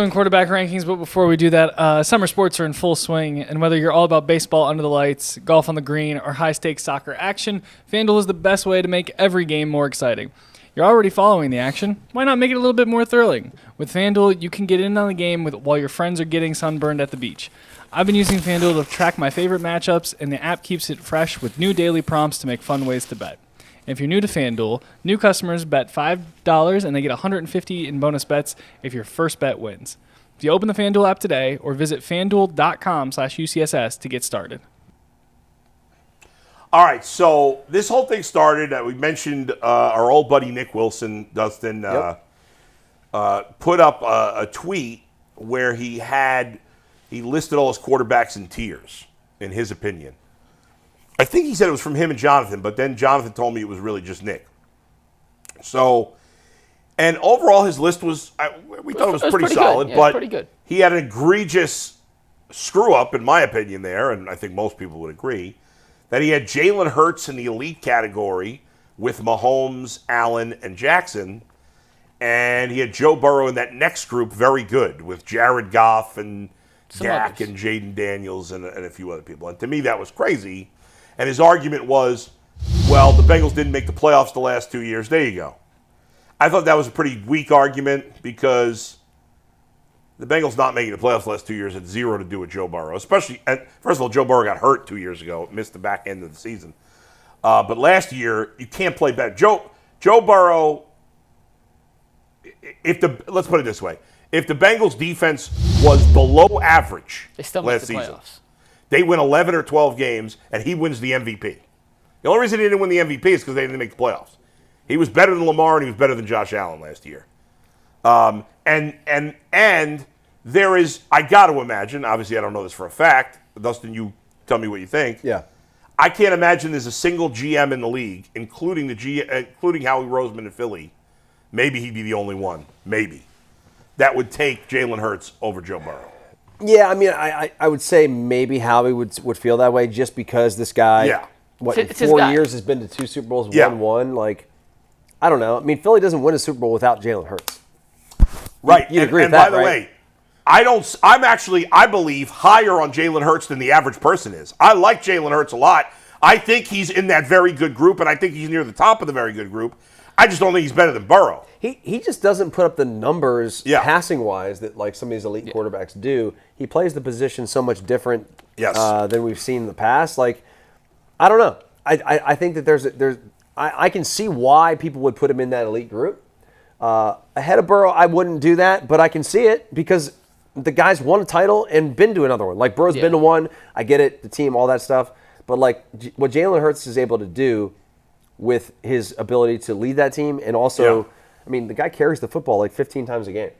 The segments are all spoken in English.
Quarterback rankings, but before we do that, summer sports are in full swing, and whether you're all about baseball under the lights, golf on the green, or high-stakes soccer action, FanDuel is the best way to make every game more exciting. You're already following the action. Why not make it a little bit more thrilling? With FanDuel, you can get in on the game while your friends are getting sunburned at the beach. I've been using FanDuel to track my favorite matchups, and the app keeps it fresh with new daily prompts to make fun ways to bet. If you're new to FanDuel, new customers bet $5 and they get $150 in bonus bets if your first bet wins. If you open the FanDuel app today or visit FanDuel.com/UCSS to get started. All right, so this whole thing started, we mentioned our old buddy Nick Wilson, Dustin, put up a tweet where he listed all his quarterbacks in tiers, in his opinion. I think he said it was from him and Jonathan, but then Jonathan told me it was really just Nick. So, and overall his list was, we thought it was pretty solid, yeah, but pretty good. He had an egregious screw-up, in my opinion, there, and I think most people would agree, that he had Jalen Hurts in the elite category with Mahomes, Allen, and Jackson, and he had Joe Burrow in that next group, very good, with Jared Goff and Dak and Jaden Daniels and a few other people. And to me, that was crazy. And his argument was, well, the Bengals didn't make the playoffs the last 2 years. There you go. I thought that was a pretty weak argument because the Bengals not making the playoffs the last 2 years had zero to do with Joe Burrow. Especially, first of all, Joe Burrow got hurt 2 years ago, missed the back end of the season. But last year, you can't play better. Joe Burrow, let's put it this way. If the Bengals defense was below average last season, they win 11 or 12 games, and he wins the MVP. The only reason he didn't win the MVP is because they didn't make the playoffs. He was better than Lamar, and he was better than Josh Allen last year. And there is, I got to imagine, obviously I don't know this for a fact, Dustin, you tell me what you think. Yeah. I can't imagine there's a single GM in the league, including Howie Roseman in Philly, maybe he'd be the only one, maybe, that would take Jalen Hurts over Joe Burrow. Yeah, I mean, I would say maybe Howie would feel that way just because this guy, in 4 years has been to 2 Super Bowls, won one. Like, I don't know. I mean, Philly doesn't win a Super Bowl without Jalen Hurts. Right. You'd agree with that, by the way, I believe higher on Jalen Hurts than the average person is. I like Jalen Hurts a lot. I think he's in that very good group, and I think he's near the top of the very good group. I just don't think he's better than Burrow. He just doesn't put up the numbers passing-wise that like some of these elite quarterbacks do. He plays the position so much different than we've seen in the past. Like, I don't know. I think that I can see why people would put him in that elite group. Ahead of Burrow, I wouldn't do that, but I can see it because the guy's won a title and been to another one. Like, Burrow's been to one. I get it, the team, all that stuff. But, like, what Jalen Hurts is able to do with his ability to lead that team and also, I mean, the guy carries the football like 15 times a game.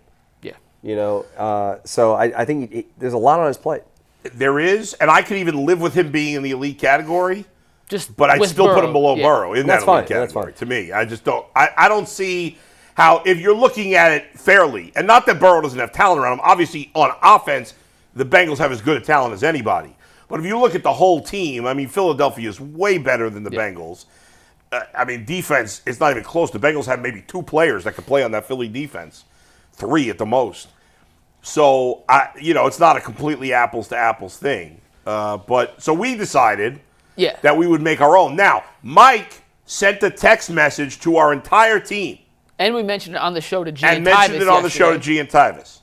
Yeah. You know, so I think there's a lot on his plate. There is, and I could even live with him being in the elite category. But I'd still Burrow, put him below Burrow in that elite category. That's fine. To me, I just don't. I don't see how, if you're looking at it fairly, and not that Burrow doesn't have talent around him. Obviously, on offense, the Bengals have as good a talent as anybody. But if you look at the whole team, I mean, Philadelphia is way better than the Bengals. I mean, defense, it's not even close. The Bengals have maybe 2 players that can play on that Philly defense, 3 at the most. So, it's not a completely apples-to-apples thing. So we decided that we would make our own. Now, Mike sent a text message to our entire team. And we mentioned it on the show to G and Tyvis. And mentioned it on the show to G and Tyvis.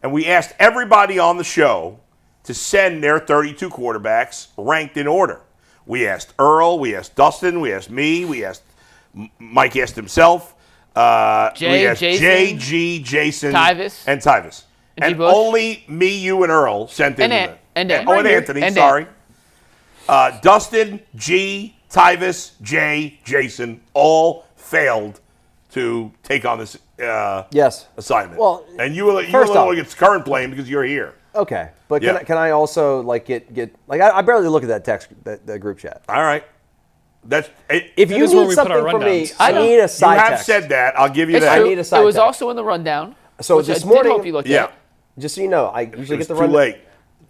And we asked everybody on the show to send their 32 quarterbacks ranked in order. We asked Earl, we asked Dustin, we asked me, Mike asked himself. We asked Jay, G, Jason, Tyvis. And Tyvis. And only me, you, and Earl sent in. And Anthony, sorry. Dustin, G, Tyvis, Jay, Jason, all failed to take on this assignment. Well, and you were a little against current blame because you're here. Okay, but can I also get I barely look at that text, that group chat. All right, if you need something from me, I need a side text. You have said that. I'll give you that. I need a side text. It was also in the rundown. So this morning, I hope you looked at it. Just so you know, I usually get the rundown. Too late.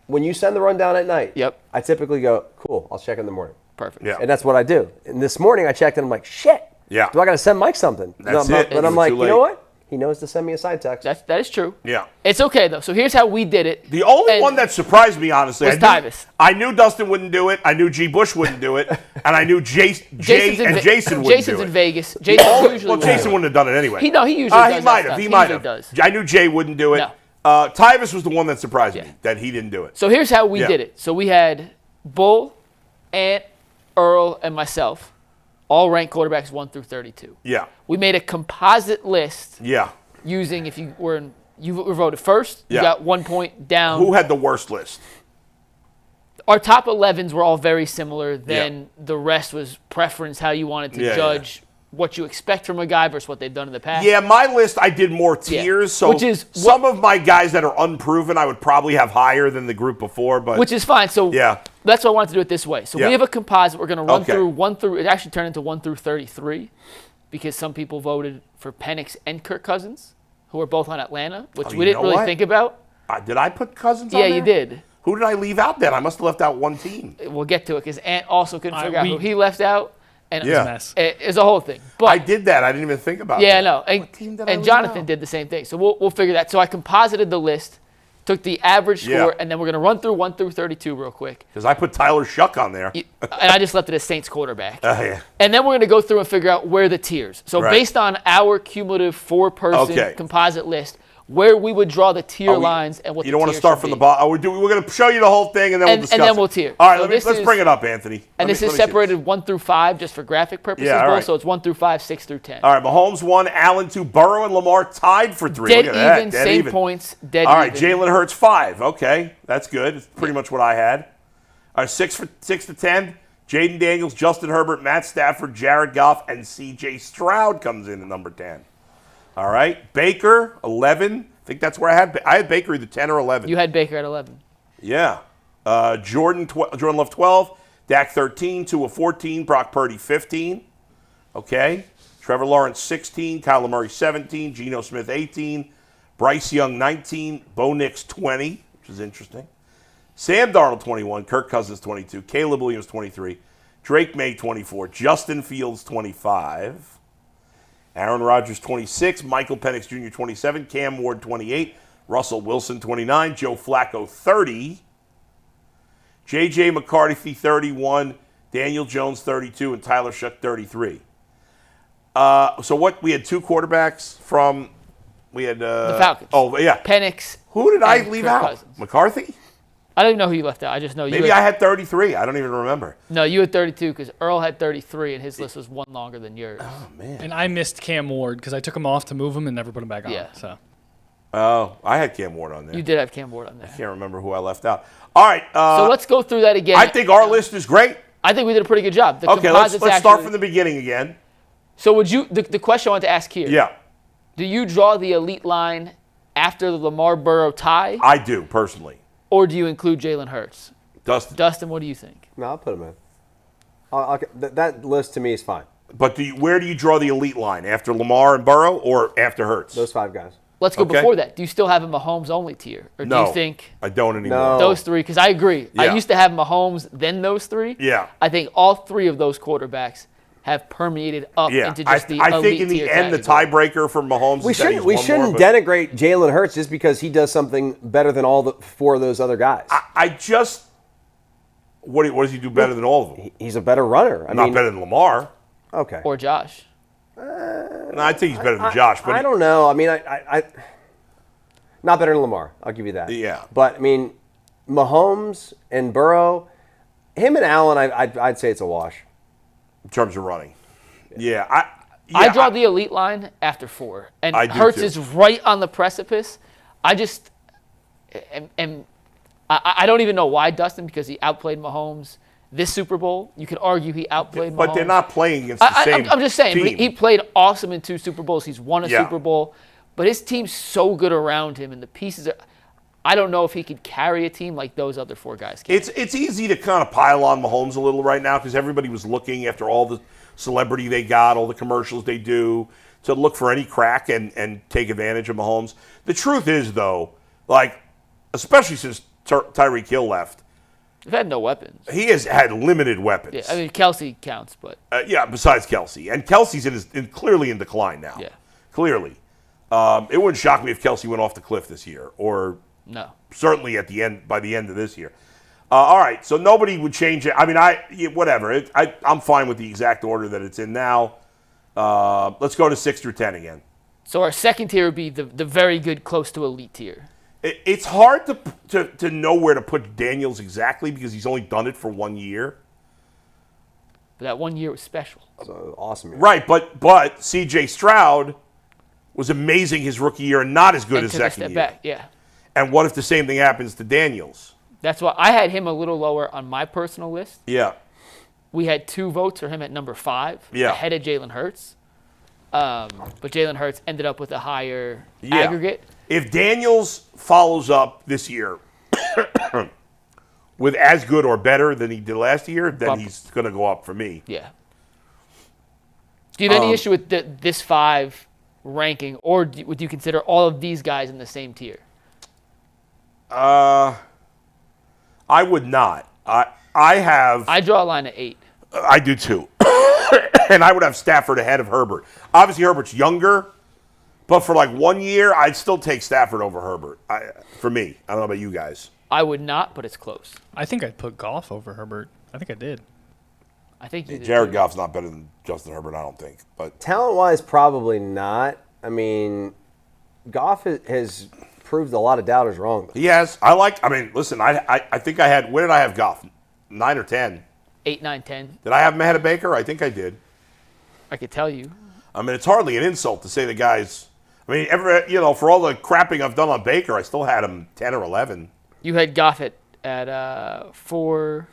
When you send the rundown at night, I typically go, cool, I'll check in the morning. Perfect. Yeah. And that's what I do. And this morning I checked and I'm like, shit. Yeah. Do I got to send Mike something? That's it. But I'm like, you know what? he knows to send me a side text. That is true. Yeah. It's okay, though. So here's how we did it. The only one that surprised me, honestly, was Tyvis. I knew Dustin wouldn't do it. I knew G. Bush wouldn't do it. And I knew Jason wouldn't do it. Jason's in Vegas. Jason usually Jason wouldn't have done it anyway. He usually does. He might have. He might have. Does. I knew Jay wouldn't do it. No. Tyvis was the one that surprised me, that he didn't do it. So here's how we did it. So we had Bull, Ant, Earl, and myself all ranked quarterbacks 1 through 32. Yeah. We made a composite list. Yeah. Using, if you were voted first, you got 1 point down. Who had the worst list? Our top 11s were all very similar. Then the rest was preference, how you wanted to judge what you expect from a guy versus what they've done in the past. Yeah, my list, I did more tiers. So which is some of my guys that are unproven, I would probably have higher than the group before. But which is fine. So that's why I wanted to do it this way. So we have a composite. We're going to run through 1 through, it actually turned into 1 through 33 because some people voted for Penix and Kirk Cousins, who are both on Atlanta, which we didn't really think about. Did I put Cousins on there? Yeah, you did. Who did I leave out then? I must have left out one team. We'll get to it because Ant also couldn't figure out who he left out. And it was a mess. It's a whole thing. But I did that. I didn't even think about that. Yeah, no. And Jonathan did the same thing. So we'll figure that. So I composited the list, took the average score, and then we're going to run through 1 through 32 real quick. Because I put Tyler Shuck on there. And I just left it as Saints quarterback. Yeah. And then we're going to go through and figure out where the tiers. So based on our cumulative 4-person composite list, where we would draw the tier lines and what the tiers should be. You don't want to start from the bottom. We're going to show you the whole thing, and then we'll discuss it. And then we'll tier. All right, let's bring it up, Anthony. And this is separated 1 through 5 just for graphic purposes. Yeah, all right. So it's 1 through 5, 6 through 10. All right, Mahomes 1, Allen 2, Burrow and Lamar tied for 3. Dead Look at even, that. same points, dead all right, even. Jalen Hurts 5. Okay, that's good. It's pretty much what I had. All right, 6 to 10. Jaden Daniels, Justin Herbert, Matt Stafford, Jared Goff, and C.J. Stroud comes in at number 10. All right, Baker 11. I think that's where I had Baker either 10 or 11. You had Baker at 11. Yeah. Jordan Love 12, Dak 13, Tua 14, Brock Purdy 15. Okay. Trevor Lawrence 16, Kyler Murray 17, Geno Smith 18, Bryce Young 19, Bo Nix 20, which is interesting. Sam Darnold 21, Kirk Cousins 22, Caleb Williams 23, Drake May 24, Justin Fields 25. Aaron Rodgers, 26. Michael Penix Jr., 27. Cam Ward, 28. Russell Wilson, 29. Joe Flacco, 30. J.J. McCarthy, 31. Daniel Jones, 32. And Tyler Shuck, 33. So we had 2 quarterbacks from, we had... the Falcons. Oh, yeah. Penix. Who did I leave out? Cousins. McCarthy? I don't even know who you left out. I just know you. Maybe I had 33. I don't even remember. No, you had 32 because Earl had 33 and his list was 1 longer than yours. Oh, man. And I missed Cam Ward because I took him off to move him and never put him back on. Yeah. So. Oh, I had Cam Ward on there. You did have Cam Ward on there. I can't remember who I left out. All right. So let's go through that again. I think our list is great. I think we did a pretty good job. Okay, let's start from the beginning again. So would you? The question I want to ask here. Yeah. Do you draw the elite line after the Lamar Burrow tie? I do, personally. Or do you include Jalen Hurts? Dustin, what do you think? No, I'll put him in. That list to me is fine. But where do you draw the elite line? After Lamar and Burrow or after Hurts? Those 5 guys. Let's go before that. Do you still have a Mahomes-only tier? Or do you think I don't anymore. No. Those 3? Because I agree. Yeah. I used to have Mahomes, then those 3. Yeah. I think all 3 of those quarterbacks have permeated up into just the elite tier. I think in the end, the tiebreaker for Mahomes is that he's we shouldn't denigrate Jalen Hurts just because he does something better than all the 4 of those other guys. What does he do better than all of them? He's a better runner. Not better than Lamar. Okay. Or Josh. No, I think he's better than Josh. But I don't know. I mean, I not better than Lamar. I'll give you that. Yeah. But I mean, Mahomes and Burrow, him and Allen, I'd say it's a wash. In terms of running. Yeah. I draw the elite line after 4. And Hurts is right on the precipice. I just I don't even know why, Dustin, because he outplayed Mahomes this Super Bowl. You could argue he outplayed Mahomes. But they're not playing against the same I'm just saying, team. But he played awesome in 2 Super Bowls. He's won a Super Bowl. But his team's so good around him, and the pieces are... I don't know if he could carry a team like those other 4 guys can. It's easy to kind of pile on Mahomes a little right now because everybody was looking after all the celebrity they got, all the commercials they do, to look for any crack and take advantage of Mahomes. The truth is, though, like, especially since Tyreek Hill left, they've had no weapons. he has had limited weapons. Yeah, I mean, Kelsey counts, but... besides Kelsey. And Kelsey's clearly in decline now. Yeah. Clearly. It wouldn't shock me if Kelsey went off the cliff this year, or No. certainly by the end of this year. All right, so nobody would change it. I mean, whatever. I'm fine with the exact order that it's in now. Let's go to 6 through 10 again. So our second tier would be the very good, close to elite tier. It's hard to know where to put Daniels exactly because he's only done it for 1 year. But that 1 year was special. So awesome. Year. Right, but C.J. Stroud was amazing his rookie year and not as good And as took a second step year. back, yeah. And what if the same thing happens to Daniels? That's why I had him a little lower on my personal list. Yeah. We had 2 votes for him at number 5, Yeah. ahead of Jalen Hurts. But Jalen Hurts ended up with a higher aggregate. If Daniels follows up this year with as good or better than he did last year, then he's going to go up for me. Yeah. Do you have any issue with this 5 ranking, or would you consider all of these guys in the same tier? I would not. I draw a line at 8. I do too. And I would have Stafford ahead of Herbert. Obviously, Herbert's younger, but for like 1 year, I'd still take Stafford over Herbert. For me. I don't know about you guys. I would not, but it's close. I think I'd put Goff over Herbert. I think I did. I think you did Jared too. Goff's not better than Justin Herbert, I don't think. But Talent-wise, probably not. I mean, Goff has proved a lot of doubters wrong. he has. Listen, I think I had, where did I have Goff? 9 or 10? 8, 9, 10. Did I have him ahead of Baker? I think I did. I could tell you. I mean, it's hardly an insult to say the guy's. I mean, for all the crapping I've done on Baker, I still had him 10 or 11. You had Goff at 4.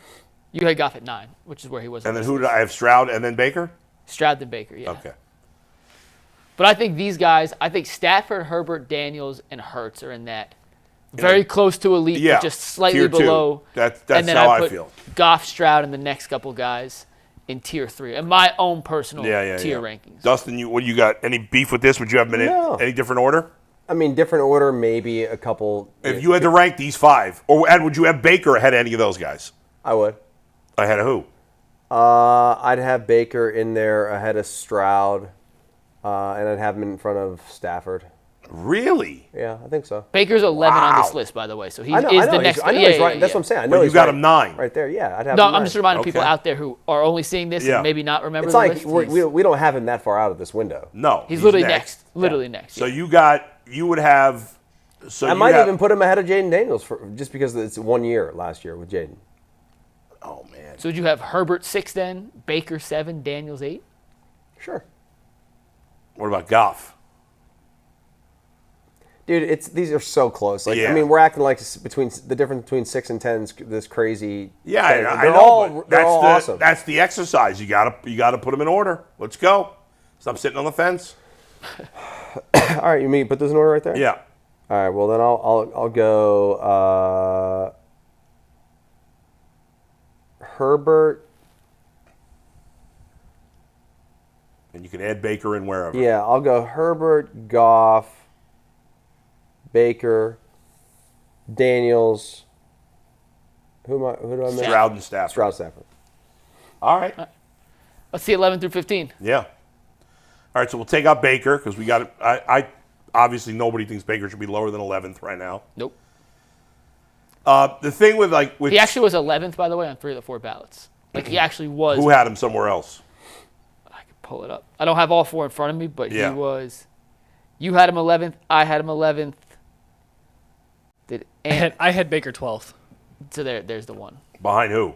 You had Goff at 9, which is where he was. And then who did I have? Stroud and then Baker? Stroud then Baker, yeah. Okay. But I think these guys, Stafford, Herbert, Daniels, and Hurts are in that very close to elite, but just slightly tier 2. below. That's and then how I I put feel. Goff, Stroud, and the next couple guys in tier 3, and my own personal tier rankings. Dustin, what do you got? Any beef with this? Would you have them in any different order? I mean, different order, maybe a couple. If you had to rank these 5, and would you have Baker ahead of any of those guys? I would. Ahead of who? I'd have Baker in there ahead of Stroud, and I'd have him in front of Stafford. Really? Yeah, I think so. Baker's 11 on this list, by the way, so he is the next. I know he's right. That's what I'm saying. I know you got him 9 right there. Yeah, I'd have. No, him I'm 9. just reminding people out there who are only seeing this and maybe not remember. It's the like list. we don't have him that far out of this window. No, he's literally next. Literally next. So you would have. So I might even put him ahead of Jaden Daniels just because it's 1 year last year with Jaden. Oh man. So would you have Herbert 6 then, Baker 7, Daniels 8? Sure. What about Goff? Dude, these are so close. Like, I mean, we're acting like the difference between 6 and 10 is this crazy. Yeah, I they're know. all awesome. That's the exercise. You gotta put them in order. Let's go. Stop sitting on the fence. All right, you mean put this in order right there? Yeah. All right. Well, then I'll go Herbert. And you can add Baker in wherever. Yeah, I'll go Herbert, Goff, Baker, Daniels. Who do I miss? Stroud and Stafford. Stroud, Stafford. All right. Let's see 11 through 15. Yeah. All right, so we'll take out Baker because we got it. I obviously nobody thinks Baker should be lower than 11th right now. Nope. The thing with he actually was 11th, by the way, on 3 of the 4 ballots. Like he actually was. Who had him somewhere else? I can pull it up. I don't have all 4 in front of me, but he was. You had him 11th. I had him 11th. I had Baker 12th. So there's the one. Behind who?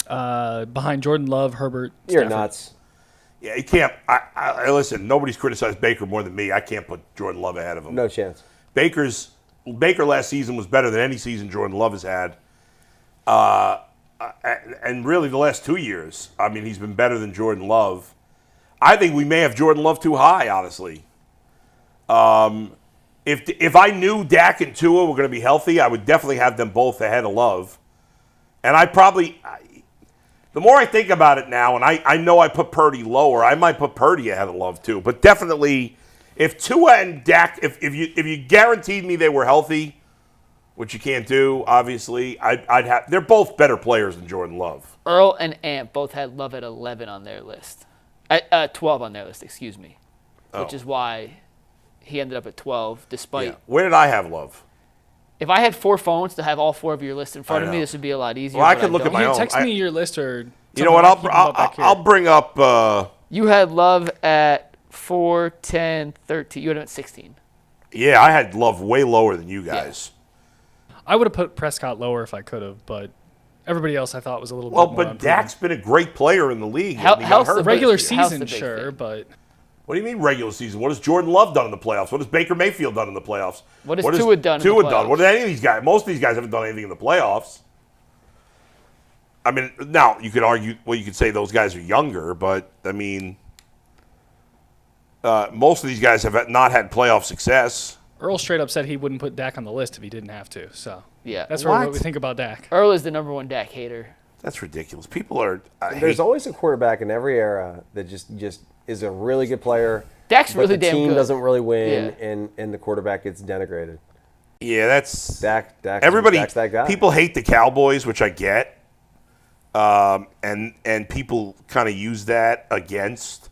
Behind Jordan Love, Herbert. You're Stafford. nuts. Yeah, you can't. I listen. Nobody's criticized Baker more than me. I can't put Jordan Love ahead of him. No chance. Baker last season was better than any season Jordan Love has had. And really the last 2 years, I mean, he's been better than Jordan Love. I think we may have Jordan Love too high, honestly. If I knew Dak and Tua were going to be healthy, I would definitely have them both ahead of Love. And the more I think about it now, and I know I put Purdy lower, I might put Purdy ahead of Love too. But definitely, if Tua and Dak, if you guaranteed me they were healthy, which you can't do, obviously, I'd have. They're both better players than Jordan Love. Earl and Ant both had Love at 11 on their list. 12 on their list, excuse me. Which is why he ended up at 12, despite. Yeah. Where did I have Love? If I had 4 phones to have all 4 of your lists in front of me, this would be a lot easier. Well, I could look at my You own. text me your list or. You know what? I'll bring up. You had Love at 4, 10, 13. You had him at 16. Yeah, I had Love way lower than you guys. Yeah. I would have put Prescott lower if I could have, but everybody else I thought was a little bit more. Well, but Dak's been a great player in the league. The regular season, sure, but. What do you mean regular season? What has Jordan Love done in the playoffs? What has Baker Mayfield done in the playoffs? What has Tua done in the playoffs? What did any of these guys? Most of these guys haven't done anything in the playoffs. I mean, now you could argue, you could say those guys are younger, but I mean, most of these guys have not had playoff success. Earl straight up said he wouldn't put Dak on the list if he didn't have to. So yeah, that's what we think about Dak. Earl is the #1 Dak hater. That's ridiculous. People are. There's always a quarterback in every era that just is a really good player. Dak's really damn good. The team doesn't really win, and the quarterback gets denigrated. Yeah, that's Dak. Everybody, that guy. People hate the Cowboys, which I get, and people kind of use that against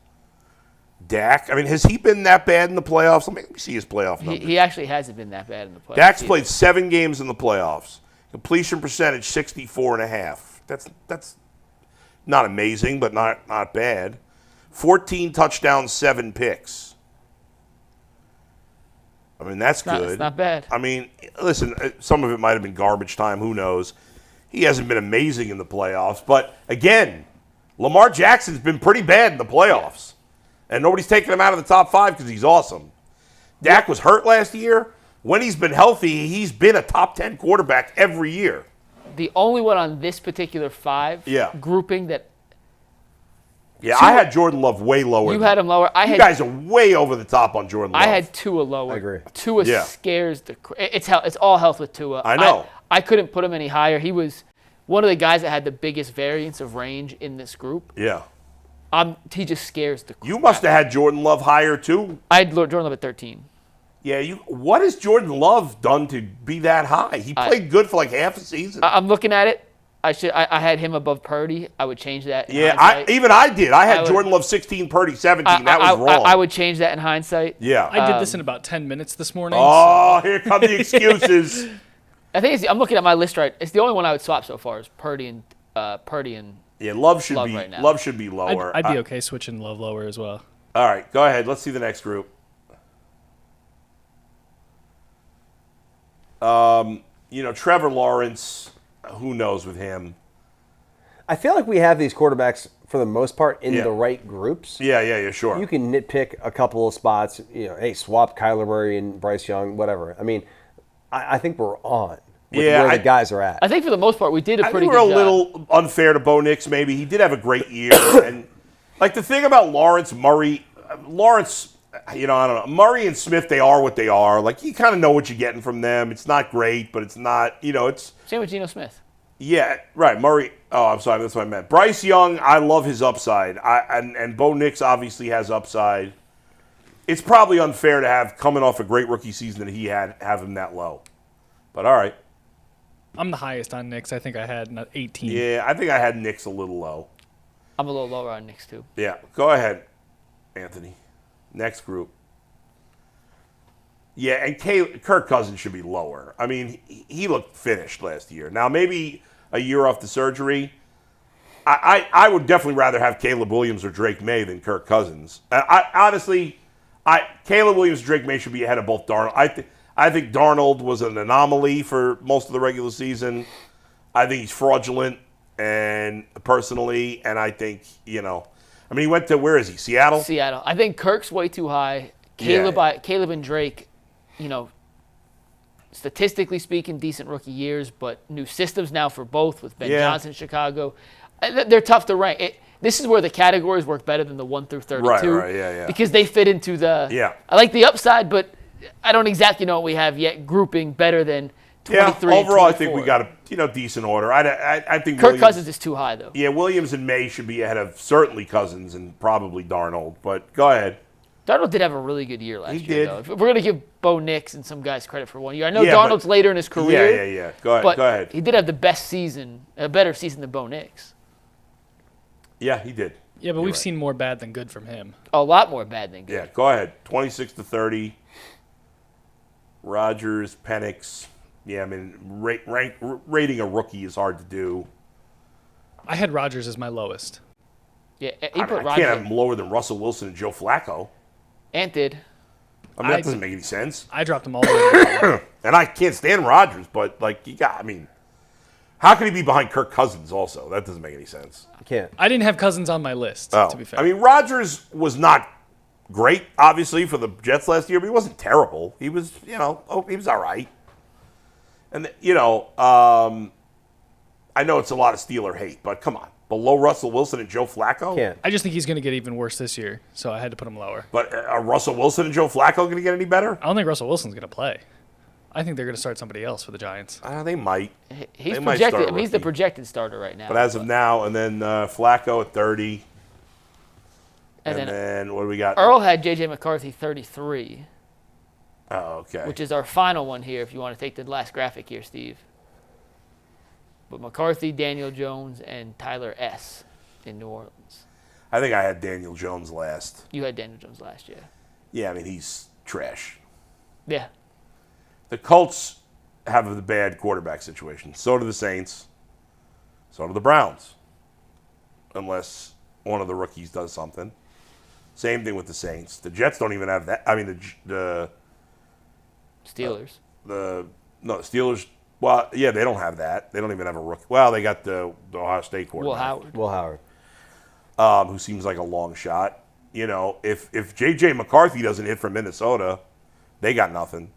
Dak. I mean, has he been that bad in the playoffs? Let me see his playoff numbers. He actually hasn't been that bad in the playoffs. Dak's played 7 games in the playoffs. Completion percentage 64.5. That's not amazing, but not bad. 14 touchdowns, 7 picks. I mean, that's good. It's not bad. I mean, listen, some of it might have been garbage time. Who knows? He hasn't been amazing in the playoffs. But, again, Lamar Jackson's been pretty bad in the playoffs. And nobody's taking him out of the top 5 because he's awesome. Dak was hurt last year. When he's been healthy, he's been a top 10 quarterback every year. The only one on this particular 5 grouping that. Yeah, I had Jordan Love way lower. You had him lower. You guys are way over the top on Jordan Love. I had Tua lower. I agree. Tua scares the. It's all health with Tua. I know. I couldn't put him any higher. He was one of the guys that had the biggest variance of range in this group. Yeah. He just scares the. You must have had Jordan Love higher too. I had Jordan Love at 13. Yeah, what has Jordan Love done to be that high? He played good for like half a season. I'm looking at it. I had him above Purdy. I would change that. Yeah, I did. I had Jordan Love 16, Purdy 17. That was wrong. I would change that in hindsight. Yeah. I did this in about 10 minutes this morning. Oh, here come the excuses. I think I'm looking at my list right. It's the only one I would swap so far is Purdy and yeah, Love should be right now. Love should be lower. I'd be okay switching Love lower as well. All right, go ahead. Let's see the next group. Trevor Lawrence, who knows with him? I feel like we have these quarterbacks for the most part in the right groups. Yeah, sure. You can nitpick a couple of spots. Hey, swap Kyler Murray and Bryce Young, whatever. I mean, I think we're on with where the guys are at. I think for the most part we did a pretty good job. We're a little unfair to Bo Nix, maybe. He did have a great year. And like the thing about Murray, I don't know. Murray and Smith, they are what they are. Like, you kind of know what you're getting from them. It's not great, but it's not, it's... Same with Geno Smith. Yeah, right. Murray... Oh, I'm sorry. That's what I meant. Bryce Young, I love his upside. And Bo Nix obviously has upside. It's probably unfair to have, coming off a great rookie season that he had, have him that low. But all right. I'm the highest on Nix. I think I had 18. Yeah, I think I had Nix a little low. I'm a little lower on Nix, too. Yeah. Go ahead, Anthony. Next group. Yeah, and Kirk Cousins should be lower. I mean, he looked finished last year. Now, maybe a year off the surgery. I would definitely rather have Caleb Williams or Drake May than Kirk Cousins. Honestly, Caleb Williams and Drake May should be ahead of both Darnold. I think Darnold was an anomaly for most of the regular season. I think he's fraudulent, and personally, and I think, I mean, he went to, where is he, Seattle? Seattle. I think Kirk's way too high. Caleb and Drake, statistically speaking, decent rookie years, but new systems now for both with Ben Johnson in Chicago. They're tough to rank. This is where the categories work better than the 1 through 32. Right, yeah. Because they fit into the... Yeah. I like the upside, but I don't exactly know what we have yet grouping better than 23 overall, and 24. I think we got a decent order. I think Kirk Cousins is too high, though. Yeah, Williams and May should be ahead of certainly Cousins and probably Darnold. But go ahead. Darnold did have a really good year last year, did. though. If we're going to give Bo Nix and some guys credit for 1 year. I know Darnold's later in his career. Yeah. Go ahead. But go ahead. he did have the best season, a better season than Bo Nix. Yeah, he did. Yeah, but we've seen more bad than good from him. A lot more bad than good. Yeah, go ahead. 26-30. Rodgers, Penix. Yeah, I mean, rating a rookie is hard to do. I had Rodgers as my lowest. Yeah, I can't have him lower than Russell Wilson and Joe Flacco. Ant did. I mean, that doesn't make any sense. I dropped them all the way. And I can't stand Rodgers, but, how can he be behind Kirk Cousins also? That doesn't make any sense. I can't. I didn't have Cousins on my list, to be fair. I mean, Rodgers was not great, obviously, for the Jets last year, but he wasn't terrible. He was, he was all right. And, I know it's a lot of Steeler hate, but come on. Below Russell Wilson and Joe Flacco? Can't. I just think he's going to get even worse this year, so I had to put him lower. But are Russell Wilson and Joe Flacco going to get any better? I don't think Russell Wilson's going to play. I think they're going to start somebody else for the Giants. They might. He's They might projected. start I mean, he's the projected starter right now. But as of now, and then Flacco at 30. And then what do we got? Earl had J.J. McCarthy 33. Oh, okay. Which is our final one here if you want to take the last graphic here, Steve. But McCarthy, Daniel Jones, and Tyler S. in New Orleans. I think I had Daniel Jones last. You had Daniel Jones last year. Yeah, I mean, he's trash. Yeah. The Colts have the bad quarterback situation. So do the Saints. So do the Browns. Unless one of the rookies does something. Same thing with the Saints. The Jets don't even have that. I mean, the Steelers. The Steelers. Well, yeah, they don't have that. They don't even have a rookie. Well, they got the Ohio State quarterback. Will Howard. Who seems like a long shot. If J.J. McCarthy doesn't hit from Minnesota, they got nothing.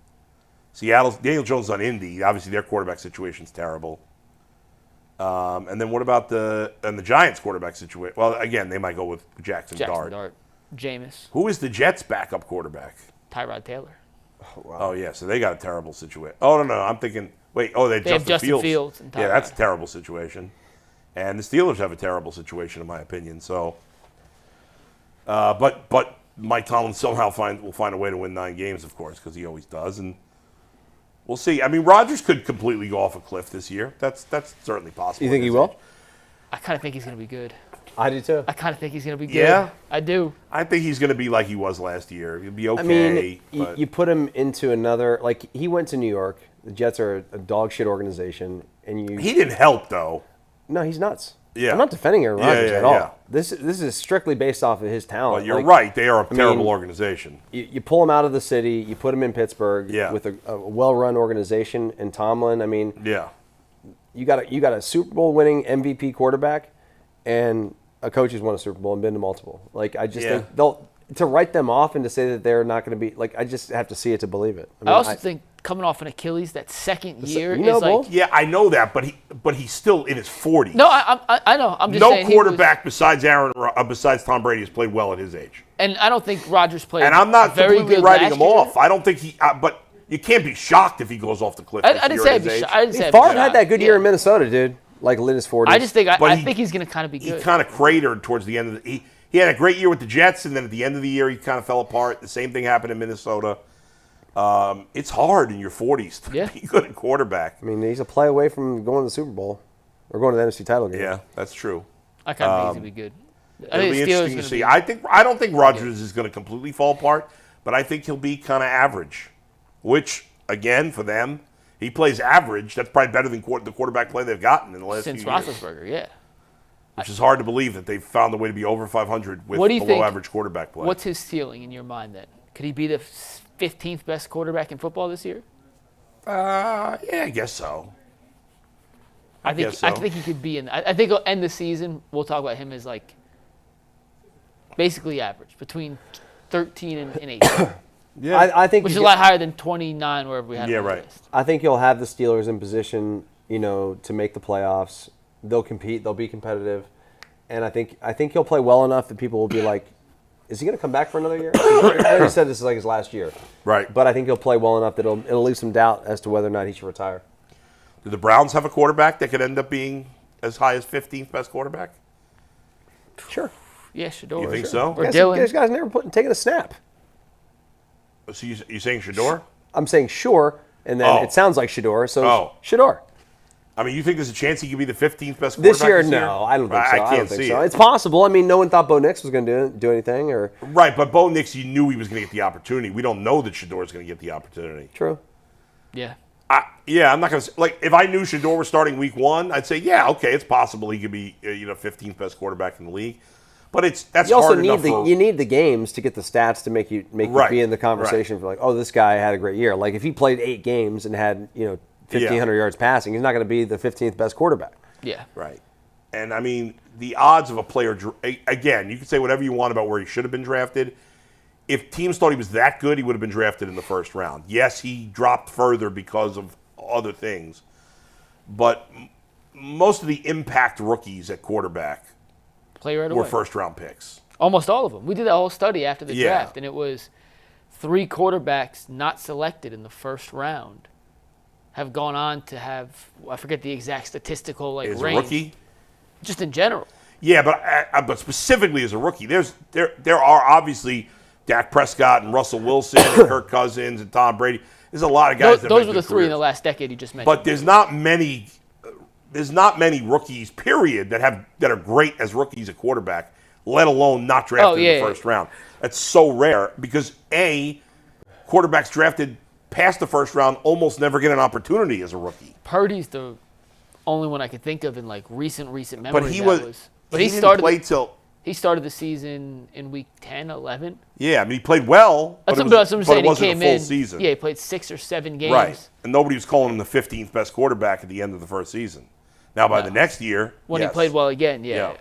Daniel Jones on Indy. Obviously, their quarterback situation's terrible. And then what about the Giants' quarterback situation? Well, again, they might go with Jackson Dart. Jameis. Who is the Jets' backup quarterback? Tyrod Taylor. Oh, wow. Oh, yeah, so they got a terrible situation. Oh, no, I'm thinking, wait, they have Justin Fields. And yeah, that's a terrible situation. And the Steelers have a terrible situation, in my opinion. So, but Mike Tomlin somehow will find a way to win 9 games, of course, because he always does. And we'll see. I mean, Rodgers could completely go off a cliff this year. That's certainly possible. You think he will? I kind of think he's going to be good. I do too. I kind of think he's going to be good. Yeah? I do. I think he's going to be like he was last year. He'll be okay. I mean, you put him into another, he went to New York. The Jets are a dog shit organization. He didn't help, though. No, he's nuts. Yeah. I'm not defending Aaron Rodgers at all. Yeah. This is strictly based off of his talent. Well, you're right. They are a terrible organization. You pull him out of the city. You put him in Pittsburgh with a well-run organization. And Tomlin, I mean, you got a Super Bowl winning MVP quarterback, and a coach who's won a Super Bowl and been to multiple. I just think to write them off and to say that they're not going to be I just have to see it to believe it. I also think coming off an Achilles that second year is like. Yeah, I know that, but he's still in his 40s. No, I know. I'm just saying. No quarterback besides Tom Brady has played well at his age. And I don't think Rodgers played. And I'm not very completely good writing him year. off. I don't think he. But you can't be shocked if he goes off the cliff. I didn't say it. Favre had that good year in Minnesota, dude. Lit his 40s. I just think I think he's going to kind of be good. He kind of cratered towards the end of he had a great year with the Jets, and then at the end of the year he kind of fell apart. The same thing happened in Minnesota. It's hard in your 40s to be good at quarterback. I mean, he's a play away from going to the Super Bowl or going to the NFC title game. Yeah, that's true. I kind of think he's going to be good. It'll be interesting to see. I don't think Rodgers is going to completely fall apart, but I think he'll be kind of average, which, again, for them, he plays average. That's probably better than the quarterback play they've gotten in the last few years. Since Roethlisberger, yeah. Which is hard to believe that they've found a way to be over 500 with below-average quarterback play. What's his ceiling in your mind then? Could he be the 15th best quarterback in football this year? Yeah, I guess so. I think he could be in. I think he'll end the season. We'll talk about him as basically average, between 13 and 18. Yeah, I think which is a lot higher than 29 wherever we had. Yeah, right. List. I think you'll have the Steelers in position, to make the playoffs. They'll compete. They'll be competitive, and I think he'll play well enough that people will be like, "Is he going to come back for another year?" I know he said this is like his last year, right? But I think he'll play well enough that it'll leave some doubt as to whether or not he should retire. Do the Browns have a quarterback that could end up being as high as 15th best quarterback? Sure. Yeah, Shador. You think so? Or Dylan. This guy's never taken a snap. So you saying Shador? I'm saying sure, and then it sounds like Shador, so Shador. I mean, you think there's a chance he could be the 15th best quarterback This year? this year? No, I don't think so. I can't see it. It's possible. I mean, no one thought Bo Nix was going to do anything. Right, but Bo Nix, you knew he was going to get the opportunity. We don't know that Shedor's going to get the opportunity. True. Yeah. I'm not going to like if I knew Shedeur was starting week 1, I'd say okay, it's possible he could be 15th best quarterback in the league. But that's you also hard need enough you need the games to get the stats to make you be in the conversation for this guy had a great year. Like if he played 8 games and had 1,500 yards passing, he's not going to be the 15th best quarterback. Yeah. Right. And I mean the odds of a player again, you can say whatever you want about where he should have been drafted. If teams thought he was that good, he would have been drafted in the first round. Yes, he dropped further because of other things, but most of the impact rookies at quarterback play right away. Were first-round picks. Almost all of them. We did that whole study after the draft, and it was 3 quarterbacks not selected in the first round have gone on to have, I forget the exact statistical range. As a rookie? Just in general. Yeah, but specifically as a rookie, there are obviously Dak Prescott and Russell Wilson and Kirk Cousins and Tom Brady. There's a lot of guys that those were the 3 in the last decade you just mentioned. But there's not many rookies, period, that are great as rookies at quarterback, let alone not drafted in the first round. That's so rare because quarterbacks drafted past the first round almost never get an opportunity as a rookie. Purdy's the only one I could think of in recent memory. But he started the season in week 10, 11. Yeah, I mean, he played well, but it wasn't a full season. Yeah, he played 6 or 7 games. Right, and nobody was calling him the 15th best quarterback at the end of the first season. Now, by the next year, when he played well again, yeah.